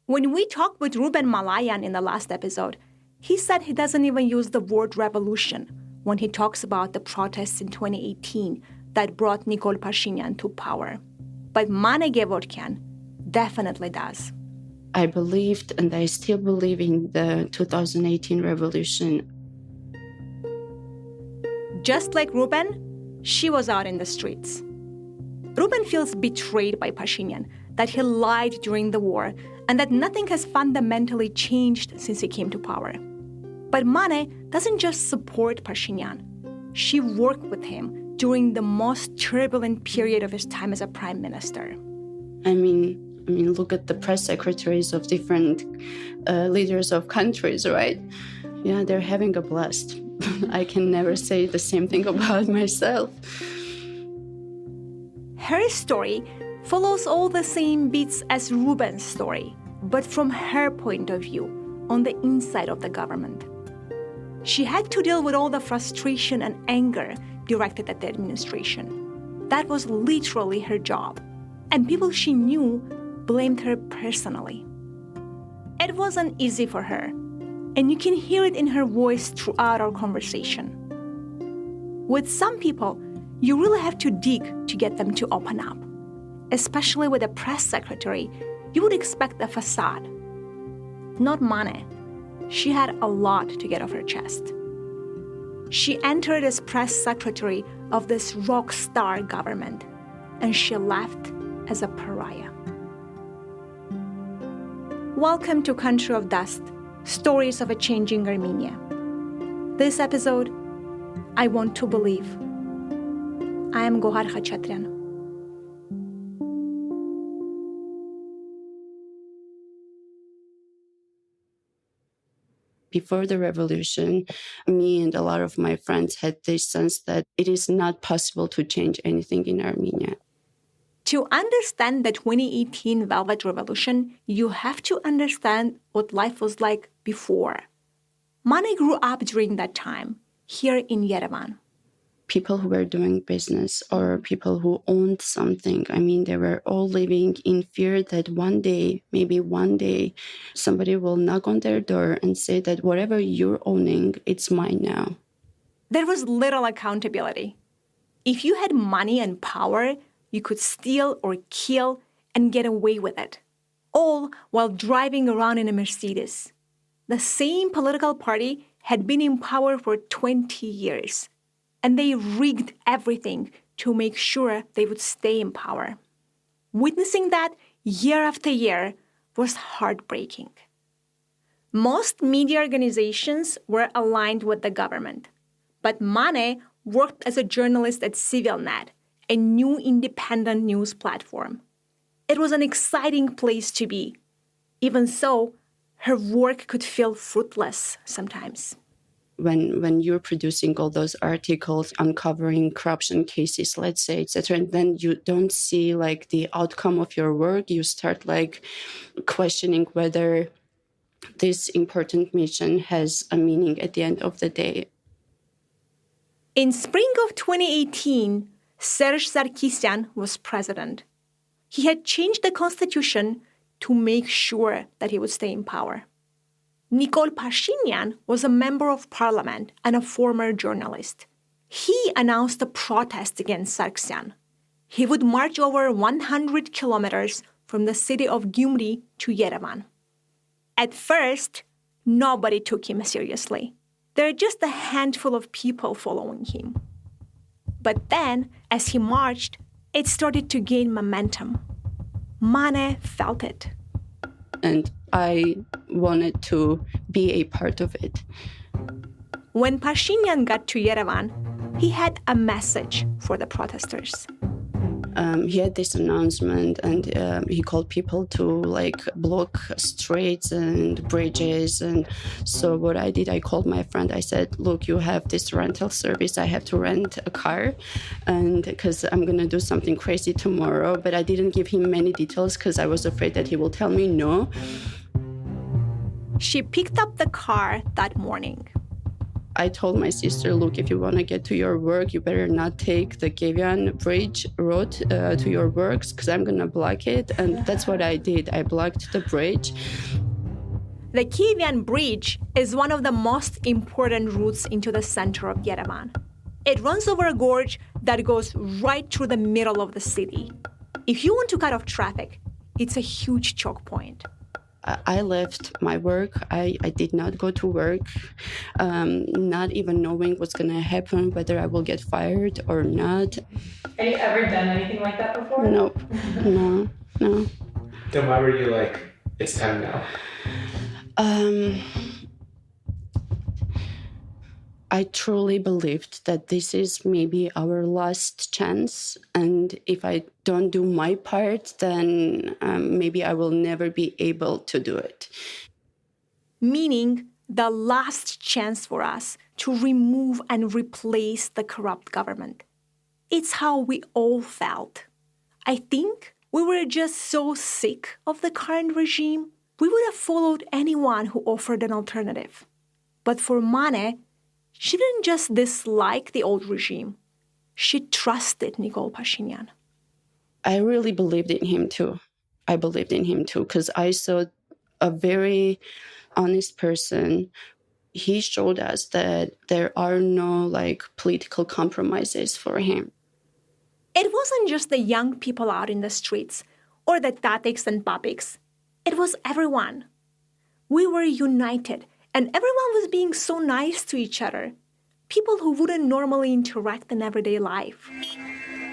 When we talked with Ruben Malayan in the last episode, he said he doesn't even use the word revolution when he talks about the protests in 2018 that brought Nikol Pashinyan to power. But Mane Gevorgyan definitely does. I believed, and I still believe in the 2018 revolution. Just like Ruben, she was out in the streets. Ruben feels betrayed by Pashinyan, that he lied during the war, and that nothing has fundamentally changed since he came to power. But Mane doesn't just support Pashinyan. She worked with him during the most turbulent period of his time as a prime minister. I mean, look at the press secretaries of different leaders of countries, right? Yeah, they're having a blast. I can never say the same thing about myself. Her story follows all the same beats as Ruben's story, but from her point of view, on the inside of the government. She had to deal with all the frustration and anger directed at the administration. That was literally her job, and people she knew blamed her personally. It wasn't easy for her, and you can hear it in her voice throughout our conversation. With some people, you really have to dig to get them to open up. Especially with a press secretary, you would expect a facade. Not Mane. She had a lot to get off her chest. She entered as press secretary of this rockstar government, and she left as a pariah. Welcome to Country of Dust, Stories of a Changing Armenia. This episode, I Want to Believe. I am Gohar Khachatryan. Before the revolution, me and a lot of my friends had this sense that it is not possible to change anything in Armenia. To understand the 2018 Velvet Revolution, you have to understand what life was like before. Mane grew up during that time, here in Yerevan. People who were doing business or people who owned something, they were all living in fear that maybe one day, somebody will knock on their door and say that whatever you're owning, it's mine now. There was little accountability. If you had money and power, you could steal or kill and get away with it, all while driving around in a Mercedes. The same political party had been in power for 20 years. And they rigged everything to make sure they would stay in power. Witnessing that year after year was heartbreaking. Most media organizations were aligned with the government, but Mane worked as a journalist at CivilNet, a new independent news platform. It was an exciting place to be. Even so, her work could feel fruitless sometimes. When you're producing all those articles, uncovering corruption cases, let's say, etc., and then you don't see the outcome of your work, you start questioning whether this important mission has a meaning at the end of the day. In spring of 2018, Serge Sarkisyan was president. He had changed the constitution to make sure that he would stay in power. Nikol Pashinyan was a member of parliament and a former journalist. He announced a protest against Sarkisyan. He would march over 100 kilometers from the city of Gyumri to Yerevan. At first, nobody took him seriously. There are just a handful of people following him. But then, as he marched, it started to gain momentum. Mane felt it. And I wanted to be a part of it. When Pashinyan got to Yerevan, he had a message for the protesters. He had this announcement, and he called people to block streets and bridges. And so what I did, I called my friend. I said, look, you have this rental service. I have to rent a car, and because I'm going to do something crazy tomorrow. But I didn't give him many details because I was afraid that he will tell me no. She picked up the car that morning. I told my sister, look, if you want to get to your work, you better not take the Gevorgyan bridge road to your works because I'm going to block it. And that's what I did. I blocked the bridge. The Gevorgyan Bridge is one of the most important routes into the center of Yerevan. It runs over a gorge that goes right through the middle of the city. If you want to cut off traffic, it's a huge choke point. I left my work. I did not go to work, not even knowing what's going to happen, whether I will get fired or not. Have you ever done anything like that before? Nope. No. Then why were you like, it's time now? I truly believed that this is maybe our last chance. And if I don't do my part, then maybe I will never be able to do it. Meaning the last chance for us to remove and replace the corrupt government. It's how we all felt. I think we were just so sick of the current regime, we would have followed anyone who offered an alternative. But for Mane, she didn't just dislike the old regime. She trusted Nikol Pashinyan. I really believed in him too. Because I saw a very honest person. He showed us that there are no political compromises for him. It wasn't just the young people out in the streets or the tatiks and papiks. It was everyone. We were united. And everyone was being so nice to each other. People who wouldn't normally interact in everyday life.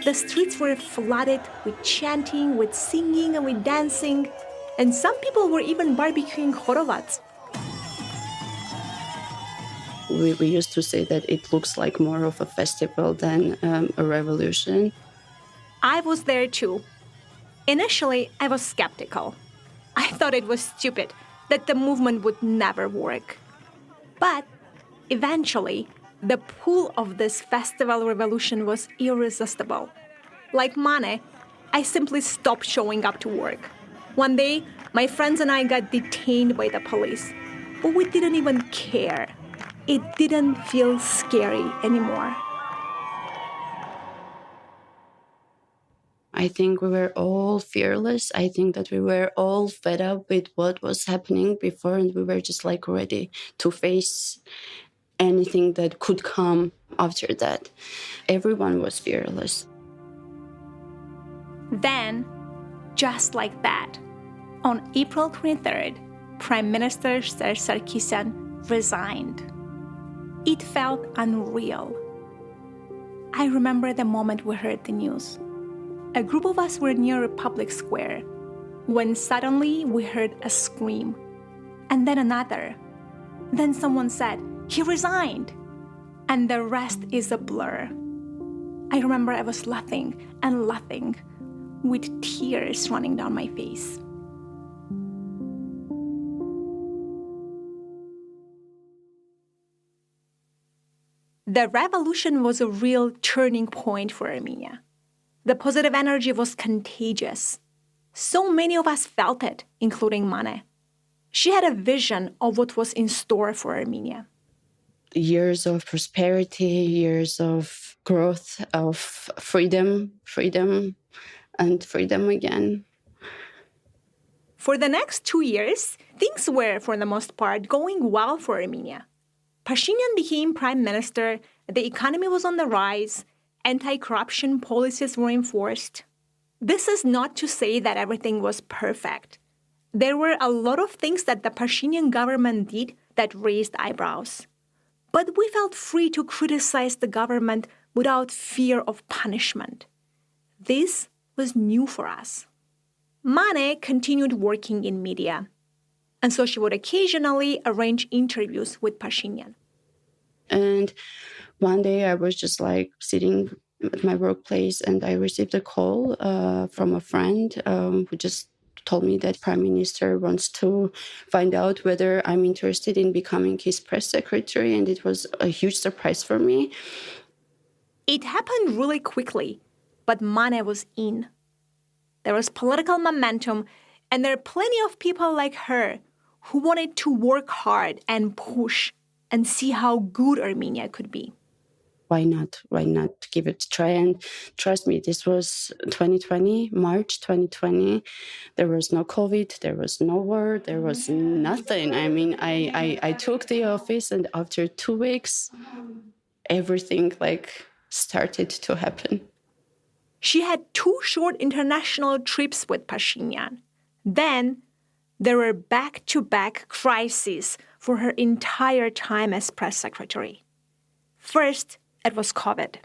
The streets were flooded with chanting, with singing, and with dancing. And some people were even barbecuing horovats. We used to say that it looks like more of a festival than a revolution. I was there too. Initially, I was skeptical. I thought it was stupid, that the movement would never work. But eventually, the pull of this festival revolution was irresistible. Like Mane, I simply stopped showing up to work. One day, my friends and I got detained by the police, but we didn't even care. It didn't feel scary anymore. I think we were all fearless. I think that we were all fed up with what was happening before, and we were just ready to face anything that could come after that. Everyone was fearless. Then, just like that, on April 23rd, Prime Minister Serge Sarkisyan resigned. It felt unreal. I remember the moment we heard the news. A group of us were near a public square when suddenly we heard a scream, and then another. Then someone said, "He resigned!" And the rest is a blur. I remember I was laughing and laughing, with tears running down my face. The revolution was a real turning point for Armenia. The positive energy was contagious. So many of us felt it, including Mane. She had a vision of what was in store for Armenia. Years of prosperity, years of growth, of freedom, and freedom again. For the next 2 years, things were, for the most part, going well for Armenia. Pashinyan became prime minister, the economy was on the rise, anti-corruption policies were enforced. This is not to say that everything was perfect. There were a lot of things that the Pashinyan government did that raised eyebrows. But we felt free to criticize the government without fear of punishment. This was new for us. Mane continued working in media, and so she would occasionally arrange interviews with Pashinyan. And one day I was just sitting at my workplace, and I received a call from a friend who just told me that Prime Minister wants to find out whether I'm interested in becoming his press secretary, and it was a huge surprise for me. It happened really quickly, but Mane was in. There was political momentum, and there are plenty of people like her who wanted to work hard and push and see how good Armenia could be. Why not? Why not give it a try? And trust me, this was 2020, March 2020. There was no COVID, there was no war, there was nothing. I mean, I took the office, and after 2 weeks, everything started to happen. She had 2 short international trips with Pashinyan. Then there were back-to-back crises for her entire time as press secretary. First, it was COVID.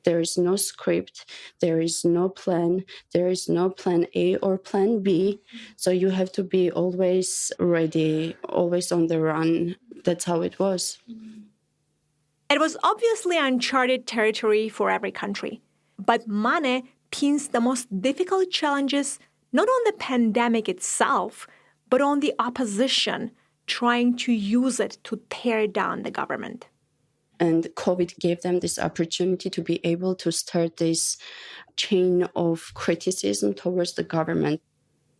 There is no script, there is no plan, there is no plan A or plan B. So you have to be always ready, always on the run. That's how it was. It was obviously uncharted territory for every country. But Mane pins the most difficult challenges not on the pandemic itself, but on the opposition trying to use it to tear down the government. And COVID gave them this opportunity to be able to start this chain of criticism towards the government.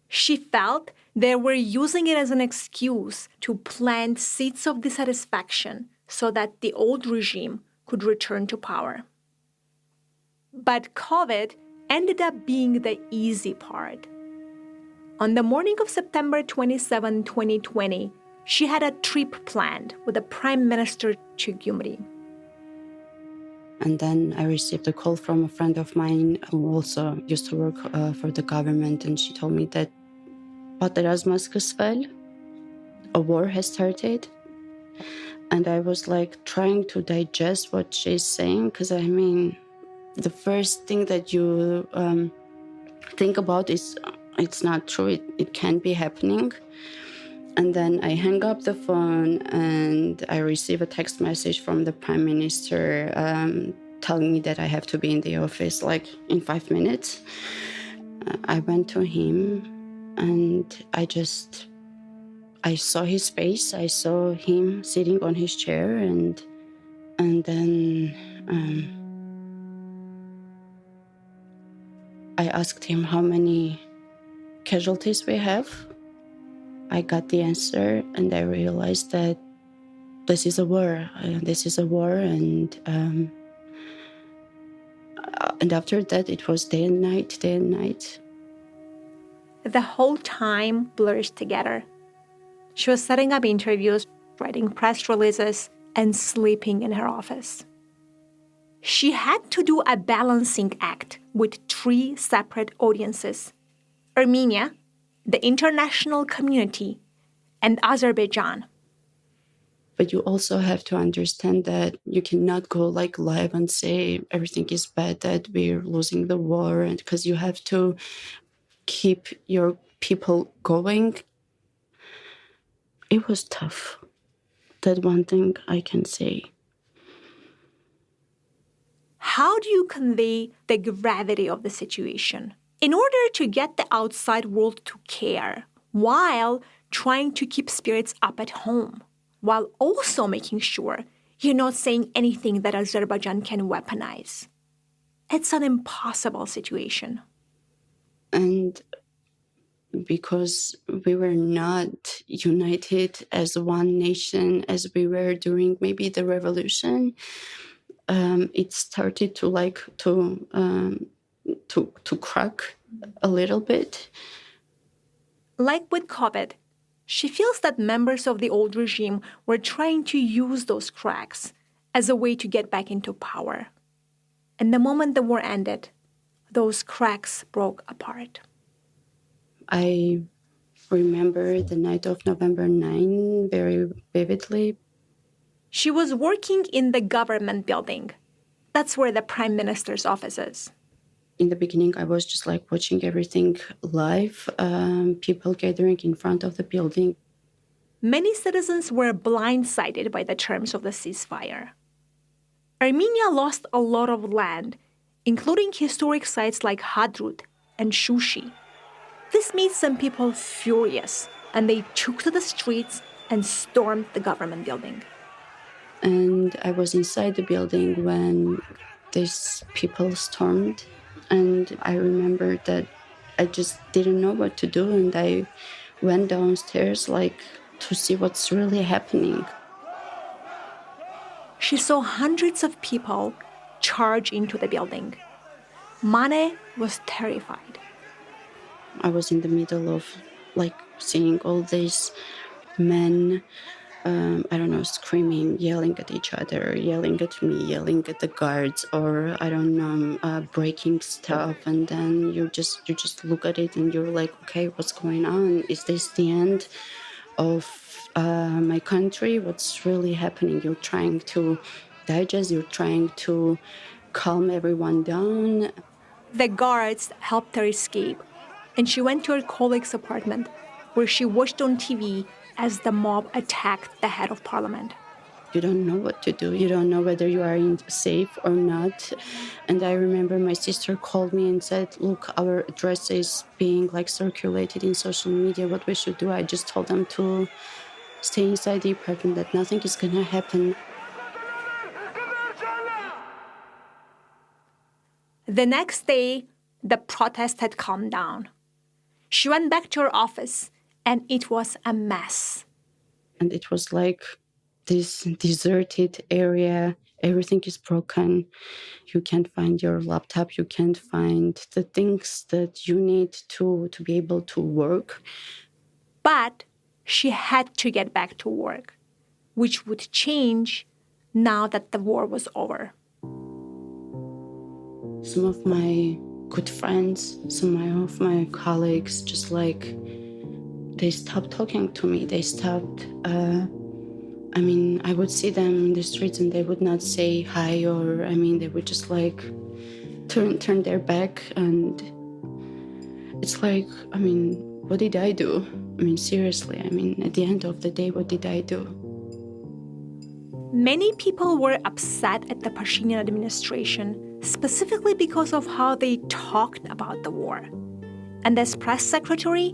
She felt they were using it as an excuse to plant seeds of dissatisfaction so that the old regime could return to power. But COVID ended up being the easy part. On the morning of September 27, 2020, she had a trip planned with the Prime Minister to Gyumri. And then I received a call from a friend of mine who also used to work for the government, and she told me that a war has started. And I was trying to digest what she's saying, because I mean, the first thing that you think about is it's not true, it can't be happening. And then I hang up the phone and I receive a text message from the Prime Minister telling me that I have to be in the office in 5 minutes. I went to him and I saw his face, I saw him sitting on his chair, and then I asked him how many casualties we have. I got the answer, and I realized that this is a war. And after that, it was day and night. The whole time blurs together. She was setting up interviews, writing press releases, and sleeping in her office. She had to do a balancing act with 3 separate audiences: Armenia, the international community, and Azerbaijan. But you also have to understand that you cannot go live and say everything is bad, that we're losing the war, and because you have to keep your people going. It was tough. That one thing I can say. How do you convey the gravity of the situation in order to get the outside world to care, while trying to keep spirits up at home, while also making sure you're not saying anything that Azerbaijan can weaponize? It's an impossible situation. And because we were not united as one nation as we were during maybe the revolution, it started to crack a little bit. Like with COVID, she feels that members of the old regime were trying to use those cracks as a way to get back into power. And the moment the war ended, those cracks broke apart. I remember the night of November 9 very vividly. She was working in the government building. That's where the Prime Minister's office is. In the beginning, I was just watching everything live, people gathering in front of the building. Many citizens were blindsided by the terms of the ceasefire. Armenia lost a lot of land, including historic sites like Hadrut and Shushi. This made some people furious, and they took to the streets and stormed the government building. And I was inside the building when these people stormed. And I remember that I just didn't know what to do. And I went downstairs to see what's really happening. she saw hundreds of people charge into the building. Mane was terrified. I was in the middle of seeing all these men, I don't know, screaming, yelling at each other, yelling at me, yelling at the guards, or I don't know, breaking stuff. And then you just look at it and you're like, okay, what's going on? Is this the end of my country? What's really happening? You're trying to digest, you're trying to calm everyone down. The guards helped her escape, and she went to her colleague's apartment, where she watched on TV as the mob attacked the head of parliament. You don't know what to do. You don't know whether you are safe or not. And I remember my sister called me and said, look, our address is being circulated in social media. What we should do? I just told them to stay inside the apartment, that nothing is going to happen. The next day, the protest had calmed down. She went back to her office, and it was a mess. And it was like this deserted area. Everything is broken. You can't find your laptop. You can't find the things that you need to be able to work. But she had to get back to work, which would change now that the war was over. Some of my good friends, some of my colleagues, they stopped talking to me. They stopped, I would see them in the streets and they would not say hi, or, they would just turn their back. And it's what did I do? Seriously, at the end of the day, what did I do? Many people were upset at the Pashinyan administration, specifically because of how they talked about the war. And as press secretary,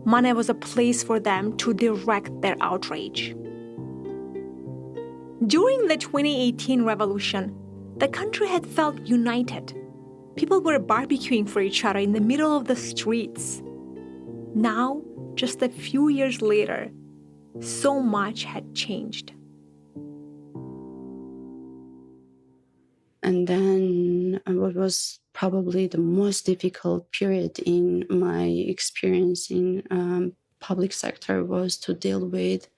Mane was a place for them to direct their outrage. During the 2018 revolution, the country had felt united. People were barbecuing for each other in the middle of the streets. Now, just a few years later, so much had changed. And then what was probably the most difficult period in my experience in public sector was to deal with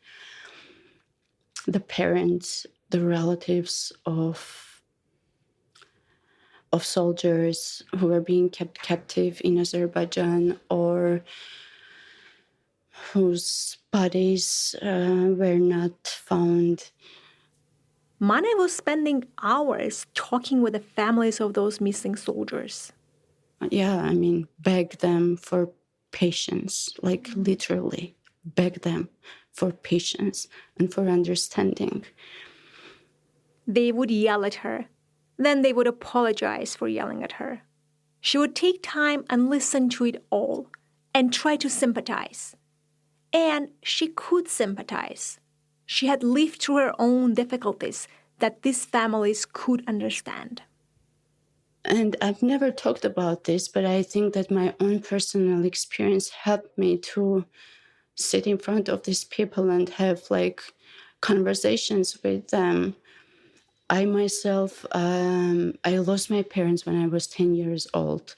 the parents, the relatives of soldiers who were being kept captive in Azerbaijan, or whose bodies were not found. Mane was spending hours talking with the families of those missing soldiers. Yeah, beg them for patience, literally beg them for patience and for understanding. They would yell at her. Then they would apologize for yelling at her. She would take time and listen to it all and try to sympathize. And she could sympathize. She had lived through her own difficulties that these families could understand. And I've never talked about this, but I think that my own personal experience helped me to sit in front of these people and have conversations with them. I myself, I lost my parents when I was 10 years old.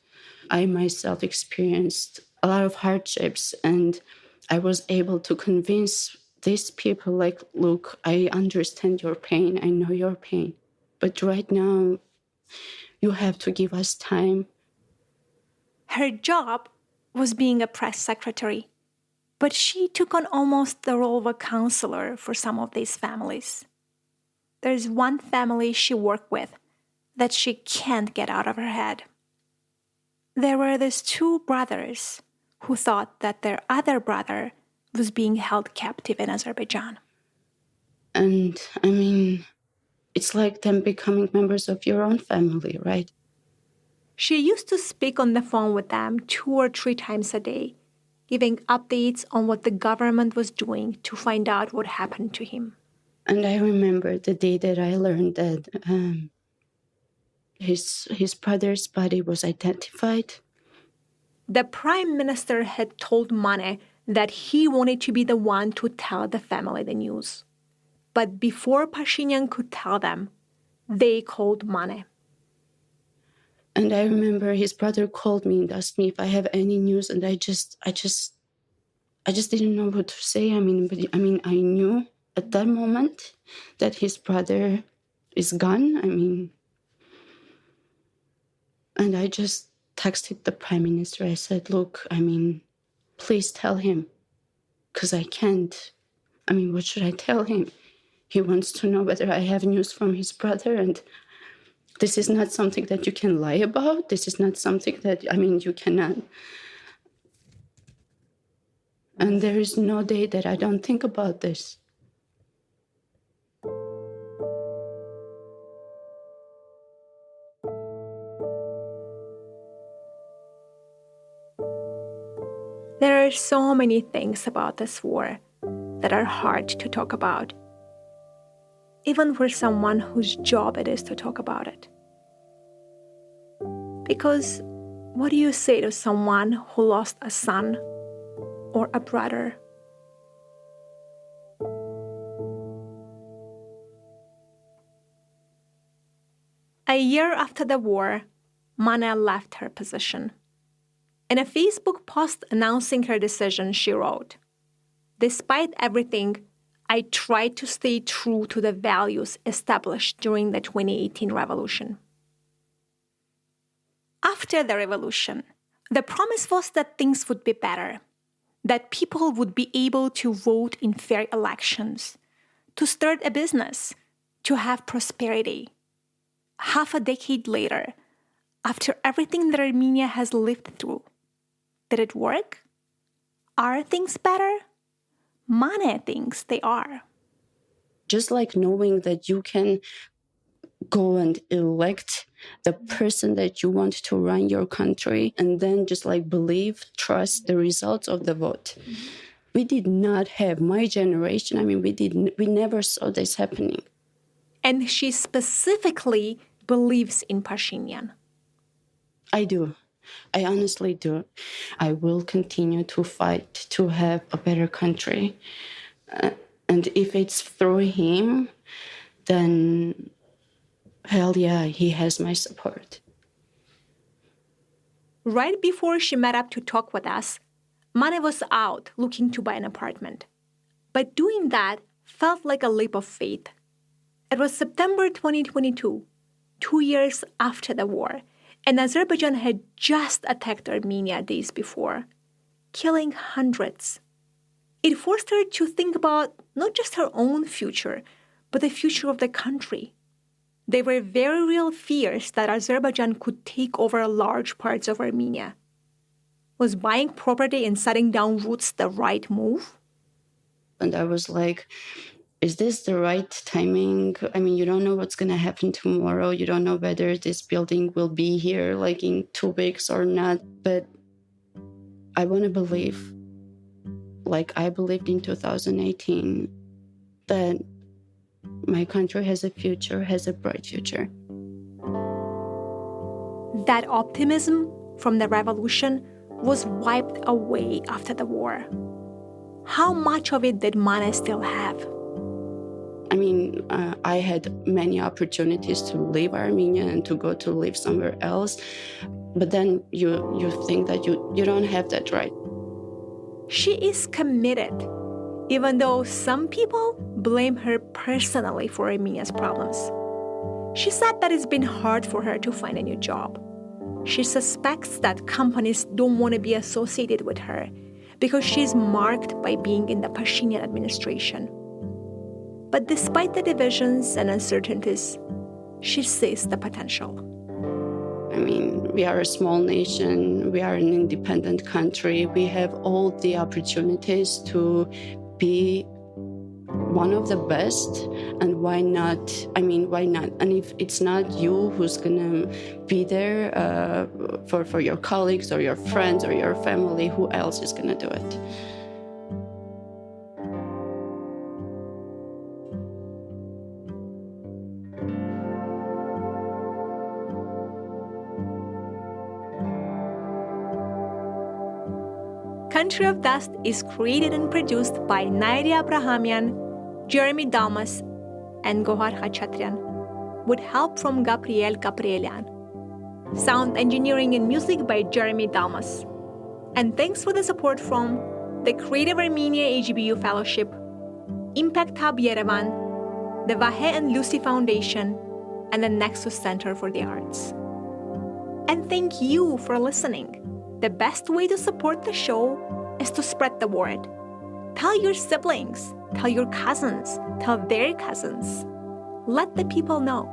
I myself experienced a lot of hardships, and I was able to convince these people, look, I understand your pain, I know your pain, but right now you have to give us time. Her job was being a press secretary, but she took on almost the role of a counselor for some of these families. There's one family she worked with that she can't get out of her head. There were these two brothers who thought that their other brother was being held captive in Azerbaijan. And it's like them becoming members of your own family, right? She used to speak on the phone with them 2 or 3 times a day, giving updates on what the government was doing to find out what happened to him. And I remember the day that I learned that his brother's body was identified. The prime minister had told Mane that he wanted to be the one to tell the family the news. But before Pashinyan could tell them, they called Mane. And I remember his brother called me and asked me if I have any news, and I just didn't know what to say. I knew at that moment that his brother is gone. And I just texted the prime minister. I said, look, please tell him, because I can't. What should I tell him? He wants to know whether I have news from his brother, and this is not something that you can lie about. This is not something that, you cannot. And there is no day that I don't think about this. There are so many things about this war that are hard to talk about, even for someone whose job it is to talk about it. Because what do you say to someone who lost a son or a brother? A year after the war, Mane left her position. In a Facebook post announcing her decision, she wrote, "Despite everything, I tried to stay true to the values established during the 2018 revolution." After the revolution, the promise was that things would be better, that people would be able to vote in fair elections, to start a business, to have prosperity. Half a decade later, after everything that Armenia has lived through, did it work? Are things better? Mane thinks they are. Just like knowing that you can go and elect the person that you want to run your country, and then just like believe, trust the results of the vote. We did not have, my generation, we never saw this happening. And she specifically believes in Pashinyan. I do. I honestly do. I will continue to fight to have a better country. And if it's through him, then hell yeah, he has my support. Right before she met up to talk with us, Mane was out looking to buy an apartment. But doing that felt like a leap of faith. It was September 2022, 2 years after the war, and Azerbaijan had just attacked Armenia days before, killing hundreds. It forced her to think about not just her own future, but the future of the country. There were very real fears that Azerbaijan could take over large parts of Armenia. Was buying property and setting down roots the right move? And I was like, is this the right timing? You don't know what's going to happen tomorrow. You don't know whether this building will be here like in 2 weeks or not. But I want to believe, like I believed in 2018, that my country has a future, has a bright future. That optimism from the revolution was wiped away after the war. How much of it did Mane still have? I had many opportunities to leave Armenia and to go to live somewhere else. But then you think that you don't have that right. She is committed, even though some people blame her personally for Armenia's problems. She said that it's been hard for her to find a new job. She suspects that companies don't want to be associated with her because she's marked by being in the Pashinyan administration. But despite the divisions and uncertainties, she sees the potential. We are a small nation. We are an independent country. We have all the opportunities to be one of the best. And why not? Why not? And if it's not you who's going to be there for your colleagues or your friends or your family, who else is going to do it? Country of Dust is created and produced by Nairi Abrahamian, Jeremy Damas, and Gohar Khachatryan, with help from Gabriel Gabrielian. Sound engineering and music by Jeremy Damas. And thanks for the support from the Creative Armenia HBU Fellowship, Impact Hub Yerevan, the Vahe and Lucy Foundation, and the Nexus Center for the Arts. And thank you for listening. The best way to support the show is to spread the word. Tell your siblings, tell your cousins, tell their cousins. Let the people know.